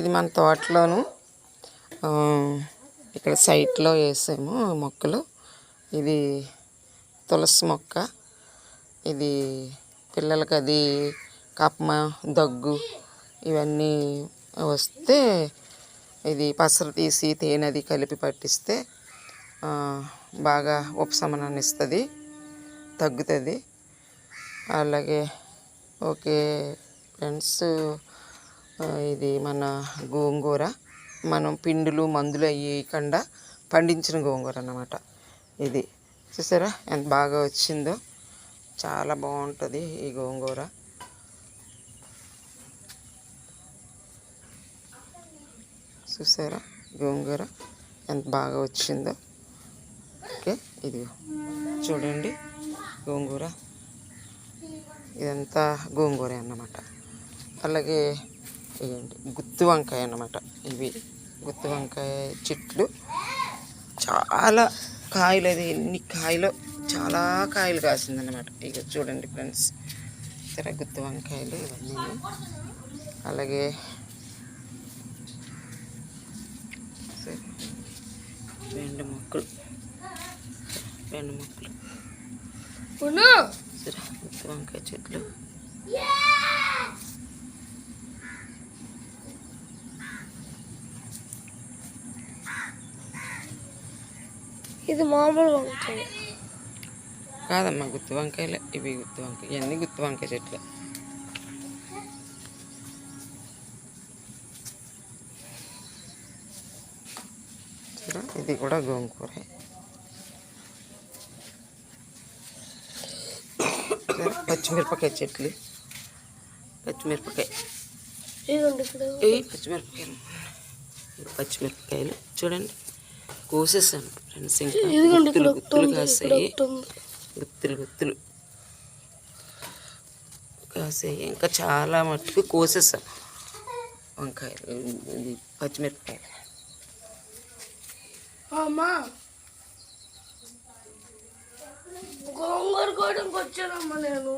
ఇది మన తోటలోను ఇక్కడ సైట్లో వేసాము మొక్కలు. ఇది తులసి మొక్క. ఇది పిల్లలకి అది కప్మ దగ్గు ఇవన్నీ వస్తే ఇది పసరు తీసి తేనె అది కలిపి పట్టిస్తే బాగా ఉపశమనాన్ని ఇస్తుంది, తగ్గుతుంది. అలాగే ఓకే ఫ్రెండ్స్, ఇది మన గోంగూర. మనం పిండులు మందులు వేయకుండా పండించిన గోంగూర అన్నమాట. ఇది చూసారా ఎంత బాగా వచ్చిందో, చాలా బాగుంటుంది ఈ గోంగూర. చూసారా గోంగూర ఎంత బాగా వచ్చిందో. ఓకే, ఇది చూడండి గోంగూర, ఇదంతా గోంగూర అన్నమాట. అలాగే ఇదేంటి గుత్తి వంకాయ అన్నమాట. ఇవి గుత్తి వంకాయ చెట్లు, చాలా కాయలు, అది ఎన్ని కాయలు, చాలా కాయలు కాసిందన్నమాట. ఇక చూడండి ఫ్రెండ్స్, ఇతర గుత్తి వంకాయలు ఇవన్నీ. అలాగే రెండు మొక్కలు గుత్తి వంకాయ చెట్లు. ఇది మామూలు వంకాయ కాదమ్మా, గుత్తి వంకాయలే ఇవి. గుత్తి వంకాయ ఇవన్నీ గుత్తి వంకాయ చెట్లు. ఇది కూడా గోంగూర. పచ్చిమిరపకాయ చెట్లు, పచ్చిమిరపకాయలు చూడండి కోసేసాను ఫ్రెండ్స్. ఇంకా గుత్తులు కాసాయి, గుత్తులు కాసాయి. ఇంకా చాలా మట్టుకు కోసేసాను వంకాయలు, పచ్చిమిరపకాయలు. గోంగూర కూడా వచ్చానమ్మా నేను.